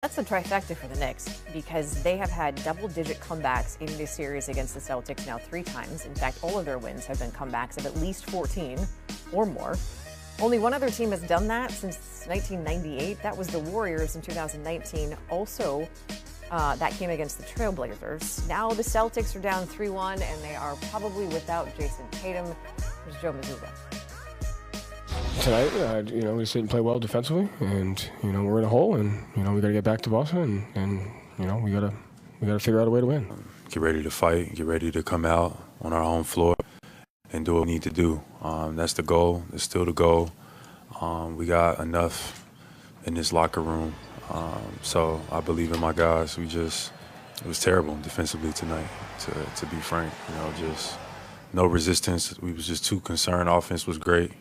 That's a trifecta for the Knicks because they have had double-digit comebacks in this series against the Celtics now 3 times. In fact, all of their wins have been comebacks of at least 14 or more. Only one other team has done that since 1998. That was the Warriors in 2019. Also, that came against the Trailblazers. Now the Celtics are down 3-1, and they are probably without Jason Tatum. Here's Joe Mazzulla. Tonight, we just didn't play well defensively, and we're in a hole, and we got to get back to Boston, and we got to figure out a way to win. Get ready to fight. Get ready to come out on our home floor and do what we need to do. That's the goal. It's still the goal. We got enough in this locker room, so I believe in my guys. It was terrible defensively tonight. To be frank, just no resistance. We was just too concerned. Offense was great.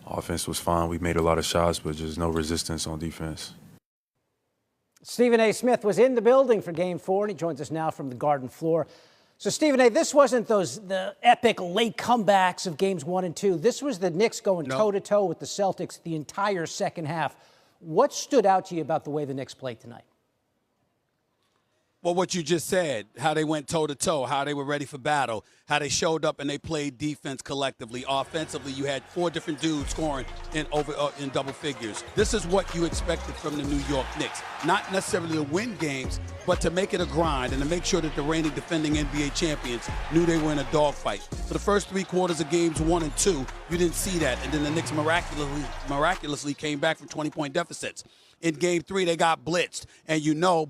Offense was fine. We made a lot of shots, but just no resistance on defense. Stephen A. Smith was in the building for Game 4, and he joins us now from the Garden floor. So, Stephen A., this wasn't the epic late comebacks of Games 1 and 2. This was the Knicks going toe-to-toe with the Celtics the entire second half. What stood out to you about the way the Knicks played tonight? Well, what you just said, how they went toe-to-toe, how they were ready for battle, how they showed up and they played defense collectively. Offensively, you had 4 different dudes scoring in double figures. This is what you expected from the New York Knicks. Not necessarily to win games, but to make it a grind and to make sure that the reigning defending NBA champions knew they were in a dogfight. For the first 3 quarters of Games 1 and 2, you didn't see that. And then the Knicks miraculously came back from 20-point deficits. In Game 3, they got blitzed. And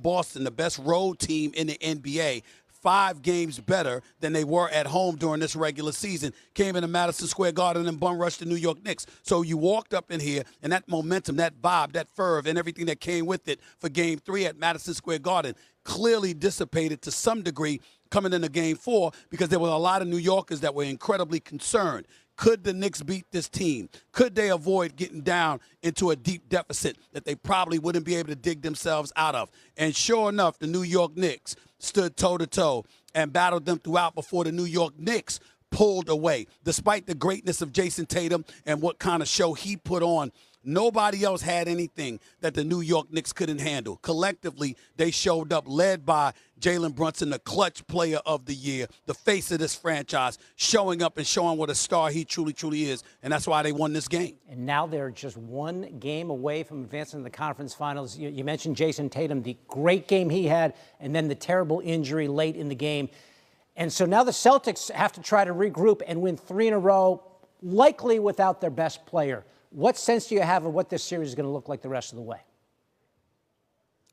Boston, the best road team in the NBA, 5 games better than they were at home during this regular season, came into Madison Square Garden and bum rushed the New York Knicks. So you walked up in here, and that momentum, that vibe, that fervor, and everything that came with it for Game 3 at Madison Square Garden clearly dissipated to some degree coming into Game 4 because there were a lot of New Yorkers that were incredibly concerned. Could the Knicks beat this team? Could they avoid getting down into a deep deficit that they probably wouldn't be able to dig themselves out of? And sure enough, the New York Knicks stood toe-to-toe and battled them throughout before the New York Knicks pulled away. Despite the greatness of Jason Tatum and what kind of show he put on, nobody else had anything that the New York Knicks couldn't handle. Collectively, they showed up, led by Jalen Brunson, the clutch player of the year, the face of this franchise, showing up and showing what a star he truly, truly is. And that's why they won this game. And now they're just 1 game away from advancing to the conference finals. You mentioned Jason Tatum, the great game he had, and then the terrible injury late in the game. And so now the Celtics have to try to regroup and win 3 in a row, likely without their best player. What sense do you have of what this series is going to look like the rest of the way?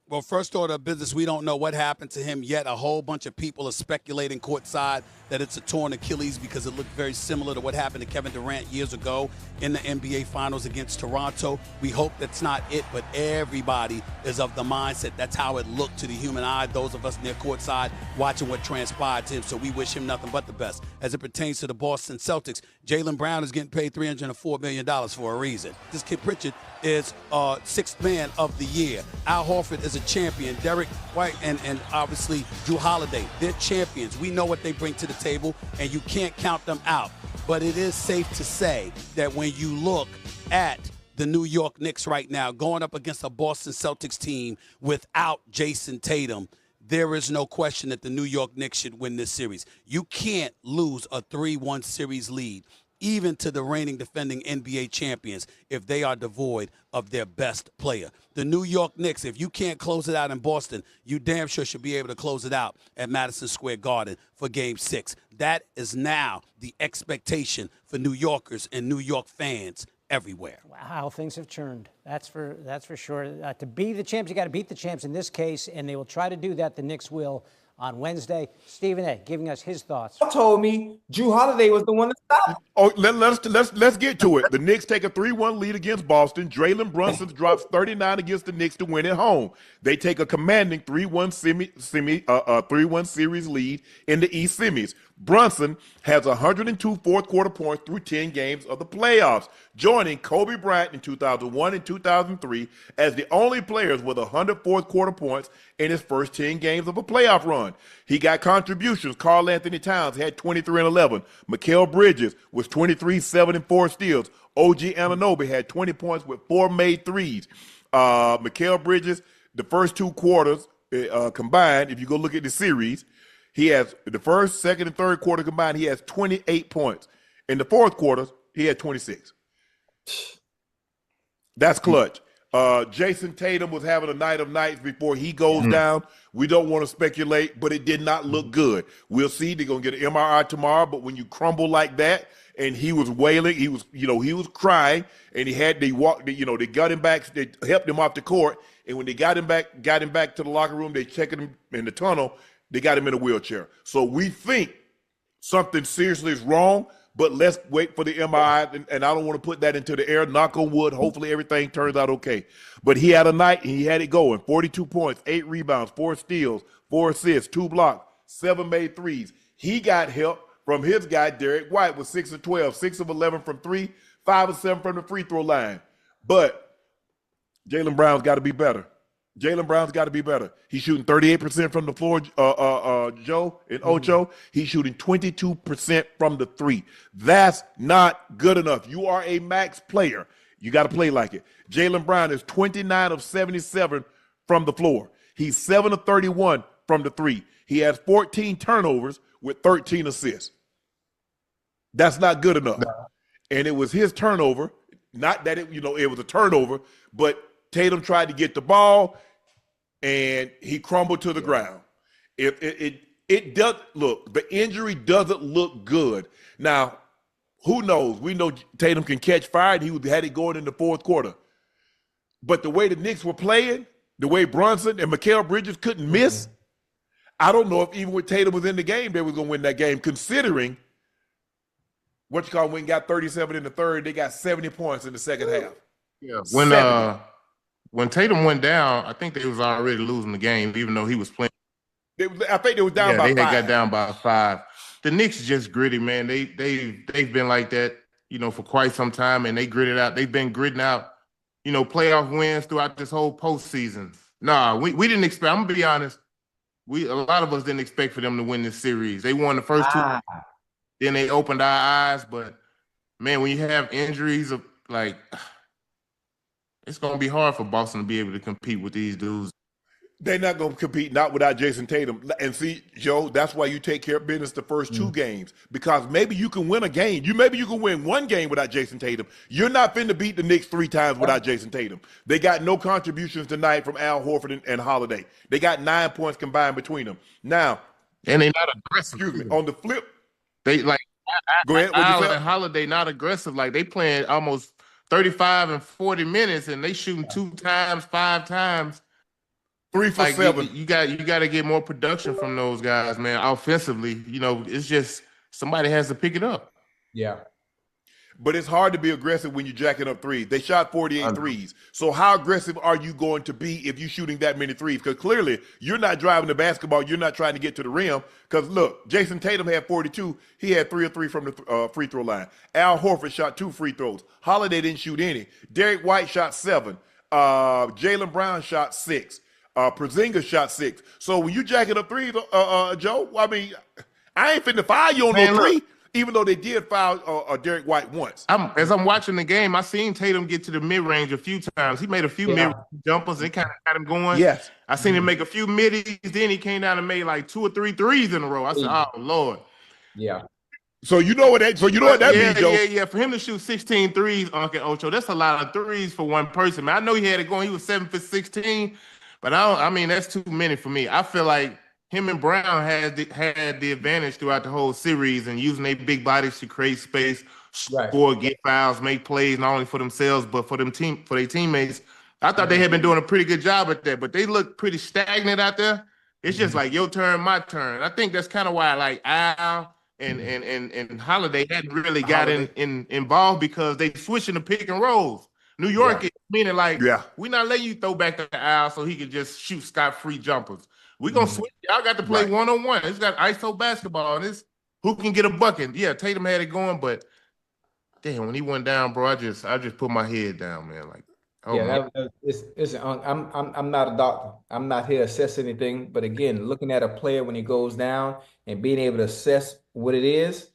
Well, first order of business, we don't know what happened to him yet. A whole bunch of people are speculating courtside that it's a torn Achilles because it looked very similar to what happened to Kevin Durant years ago in the NBA Finals against Toronto. We hope that's not it, but everybody is of the mindset that's how it looked to the human eye, those of us near courtside watching what transpired to him, so we wish him nothing but the best. As it pertains to the Boston Celtics, Jaylen Brown is getting paid $304 million for a reason. This kid Pritchard is 6th man of the year. Al Horford is a champion. Derek White and obviously Jrue Holiday, they're champions. We know what they bring to the table, and you can't count them out. But it is safe to say that when you look at the New York Knicks right now going up against a Boston Celtics team without Jason Tatum, there is no question that the New York Knicks should win this series. You can't lose a 3-1 series lead, even to the reigning defending NBA champions, if they are devoid of their best player. The New York Knicks, if you can't close it out in Boston, you damn sure should be able to close it out at Madison Square Garden for Game 6. That is now the expectation for New Yorkers and New York fans everywhere. Wow, things have churned. That's for sure. To be the champs, you got to beat the champs in this case, and they will try to do that. The Knicks will on Wednesday. Stephen A. giving us his thoughts. Told me Jrue Holiday was the one to stop him. Oh, let's get to it. The Knicks take a 3-1 lead against Boston. Jalen Brunson drops 39 against the Knicks to win at home. They take a commanding 3-1 series lead in the East semis. Brunson has 102 fourth-quarter points through 10 games of the playoffs, joining Kobe Bryant in 2001 and 2003 as the only players with 100 fourth-quarter points in his first 10 games of a playoff run. He got contributions. Karl Anthony Towns had 23 and 11. Mikal Bridges was 23, 7, and 4 steals. OG Anunoby had 20 points with 4 made threes. Mikal Bridges the first two quarters combined, if you go look at the series, he has the first, second, and third quarter combined, he has 28 points. In the fourth quarter, he had 26. That's clutch. Jason Tatum was having a night of nights before he goes down. We don't want to speculate, but it did not look good. We'll see. They're going to get an MRI tomorrow, but when you crumble like that, and he was wailing, he was crying, and they got him back, they helped him off the court, and when they got him back to the locker room, they checked him in the tunnel, they got him in a wheelchair. So we think something seriously is wrong, but let's wait for the MRI, and I don't want to put that into the air. Knock on wood. Hopefully everything turns out okay. But he had a night, and he had it going. 42 points, 8 rebounds, 4 steals, 4 assists, 2 blocks, 7 made threes. He got help from his guy, Derek White, with 6 of 12, 6 of 11 from 3, 5 of 7 from the free throw line. But Jaylen Brown's got to be better. He's shooting 38% from the floor, Joe and Ocho. He's shooting 22% from the 3. That's not good enough. You are a max player. You got to play like it. Jaylen Brown is 29 of 77 from the floor. He's 7 of 31 from the 3. He has 14 turnovers with 13 assists. That's not good enough. No. And it was his turnover, not that it was a turnover, but Tatum tried to get the ball, and he crumbled to the ground. It does look, the injury doesn't look good. Now, who knows? We know Tatum can catch fire, and he had it going in the fourth quarter. But the way the Knicks were playing, the way Brunson and Mikal Bridges couldn't miss, I don't know if even when Tatum was in the game, they was going to win that game, considering when got 37 in the third, they got 70 points in the second half. Yeah, when Tatum went down, I think they was already losing the game, even though he was playing. I think they was down by 5. They got down by 5. The Knicks just gritty, man. They've been like that, for quite some time, and they gritted out. They've been gritting out, playoff wins throughout this whole postseason. Nah, we didn't expect. I'm gonna be honest. A lot of us didn't expect for them to win this series. They won the first 2, then they opened our eyes. But man, when you have injuries of it's going to be hard for Boston to be able to compete with these dudes. They're not going to compete, not without Jason Tatum. And see, Joe, that's why you take care of business the first 2 games, because maybe you can win a game. Maybe you can win 1 game without Jason Tatum. You're not finna beat the Knicks 3 times without Jason Tatum. They got no contributions tonight from Al Horford and Holiday. They got 9 points combined between them. Now, and they're not aggressive. Excuse me. On the flip, they go ahead. Al and Holiday not aggressive. They playing almost 35 and 40 minutes, and they shooting 2 times, 5 times. 3 for 7. You got to get more production from those guys, man. Offensively, it's just somebody has to pick it up. Yeah. But it's hard to be aggressive when you're jacking up threes. They shot 48 threes. So how aggressive are you going to be if you're shooting that many threes? Because clearly you're not driving the basketball. You're not trying to get to the rim. Because look, Jason Tatum had 42. He had 3 of 3 from the free throw line. Al Horford shot 2 free throws. Holiday didn't shoot any. Derek White shot 7. Jaylen Brown shot 6. Porzingis shot 6. So when you jacking up threes, Joe, I mean, I ain't finna foul you on no 3. Even though they did foul Derek White once. As I'm watching the game, I seen Tatum get to the mid-range a few times. He made a few mid-range jumpers. They kind of got him going. Yes. I seen him make a few middies. Then he came down and made 2 or 3 threes in a row. I said, oh, Lord. Yeah. So you know what that means, Joe. Yeah. For him to shoot 16 threes, Uncle Ocho, that's a lot of threes for one person. Man, I know he had it going. He was 7 for 16. But that's too many for me. I feel like him and Brown had the advantage throughout the whole series and using their big bodies to create space, score, get fouls, make plays, not only for themselves, but for their teammates. I thought they had been doing a pretty good job at that, but they look pretty stagnant out there. It's just like your turn, my turn. I think that's kind of why Al and Holiday hadn't really got involved, because they switching the pick and rolls. New York is meaning we're not letting you throw back to Al so he can just shoot scot-free jumpers. We're going to switch. Y'all got to play one-on-one. It's got ISO basketball, and it's who can get a bucket. Yeah, Tatum had it going, but damn, when he went down, bro, I just put my head down, man. I'm not a doctor. I'm not here to assess anything. But again, looking at a player when he goes down and being able to assess what it is,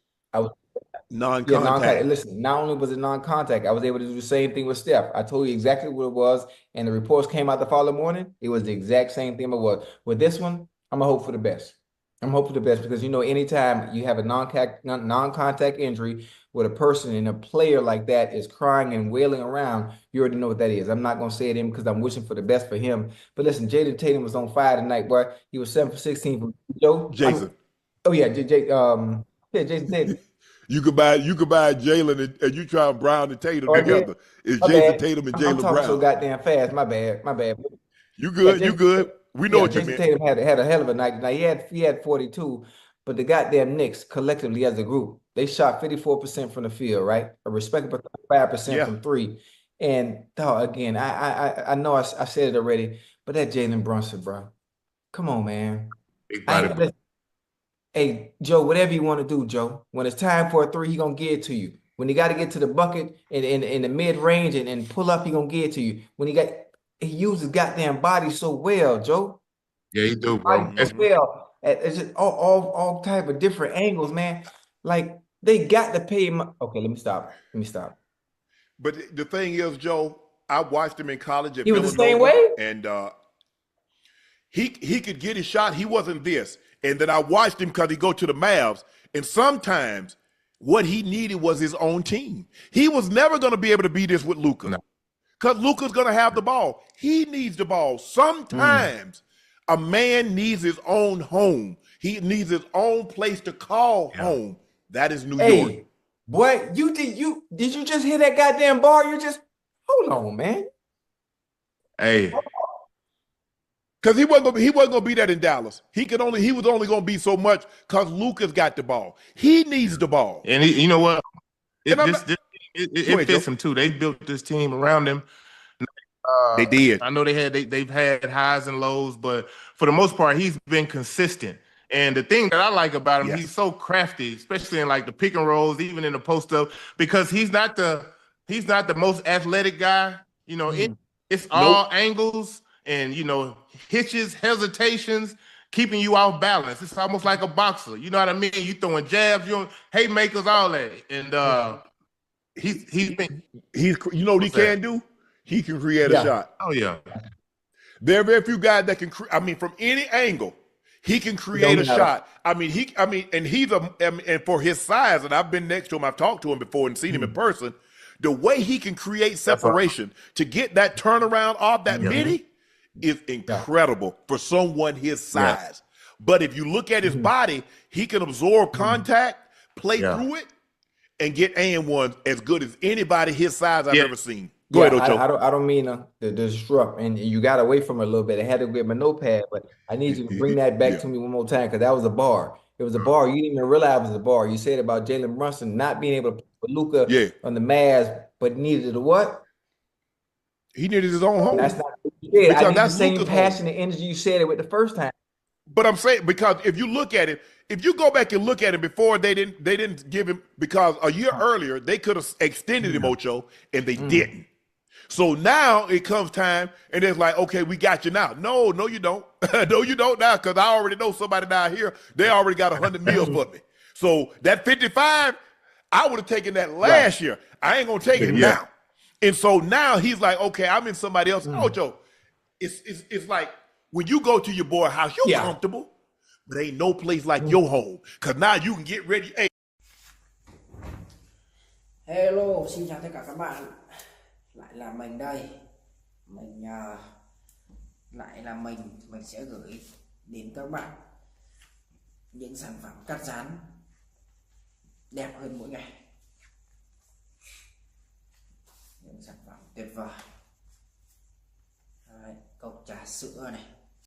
Yeah, Non-contact. non-contact. Listen, not only was it non-contact, I was able to do the same thing with Steph. I told you exactly what it was, and the reports came out the following morning. It was the exact same thing it was. With this one, I'm gonna hope for the best. I'm hoping for the best because anytime you have a non-contact injury with a person and a player like that is crying and wailing around, you already know what that is. I'm not gonna say it in because I'm wishing for the best for him. But listen, Jaden Tatum was on fire tonight, boy. He was 7 for 16 from Joe. Jason. Oh yeah, yeah, Jason Tatum. You could buy Jalen and you try Brown and Tatum Oh, I did. together. It's My Jason bad. Tatum and I'm Jalen talking so Brown. goddamn fast. My bad. My bad. You Yeah, good? You good? We know yeah, what you Jason meant. Tatum had a hell of a night tonight. He had 42, but the goddamn Knicks collectively as a group, they shot 54% from the field, right? A respectable 5% Yeah. from three. And again, I know I said it already, but that Jalen Brunson, bro, come on, man. Big body. Hey, Joe, whatever you want to do, Joe. When it's time for a three, he gonna give it to you. When he got to get to the bucket in the mid range and pull up, he gonna give it to you. He uses goddamn body so well, Joe. Yeah, he do, Body bro. so well. It's just all type of different angles, man. Like they got to pay him. Okay, let me stop. But the thing is, Joe, I watched him in college at He was the Villanova, same way? and he could get his shot. He wasn't this. And then I watched him because he go to the Mavs, and sometimes what he needed was his own team. He was never going to be able to be this with Luka, because Luka's going to have the ball. He needs the ball. Sometimes a man needs his own home. He needs his own place to call home. That is New York. Hey, boy, did you just hear that goddamn bar? Hold on, man. Hey. Because he wasn't gonna be that in Dallas. He was only gonna be so much because Luka's got the ball. He needs the ball. And you know what? It ahead, fits Joe. him too. They built this team around him. They did. I know they've had highs and lows, but for the most part, he's been consistent. And the thing that I like about him, he's so crafty, especially in like the pick and rolls, even in the post up, because he's not the most athletic guy. You know, it's all angles and hitches, hesitations, keeping you off balance. It's almost like a boxer. You know what I mean? You throwing jabs, haymakers, all that. And he's you know what he can do? He can create a shot. Oh yeah. There are very few guys that can. From any angle, he can create a shot. And for his size, and I've been next to him, I've talked to him before and seen him in person. The way he can create separation to get that turnaround off that midi is incredible for someone his size. But if you look at his body, he can absorb contact, play through it, and get and-ones as good as anybody his size I've ever seen. Go ahead, Ocho. I don't mean to disrupt, and you got away from it a little bit. I had to get my notepad, but I need you to bring that back to me one more time because that was a bar. It was a bar. You didn't even realize it was a bar. You said about Jalen Brunson not being able to put Luka on the Mavs, but needed a what? He needed his own home. That's not what you said. I need the same Luka's passion and energy you said it with the first time. But I'm saying, because if you look at it, if you go back and look at it before, they didn't give him, because a year earlier they could have extended him, Ocho, and they didn't. So now it comes time, and it's like, okay, we got you now. No, you don't. No, you don't now, because I already know somebody down here, they already got 100 mil for me. So that 55, I would have taken that last year. I ain't gonna take it now. And so now he's like, okay, I'm in somebody else. Ocho, it's like when you go to your boy house, you're comfortable, but ain't no place like your home, because now you can get ready. Hey. Hello, xin chào tất cả các bạn. Lại là mình đây. Mình sẽ gửi đến các bạn những sản phẩm cắt dán đẹp hơn mỗi ngày. Những sản phẩm tuyệt vời. Đấy, cốc trà sữa này.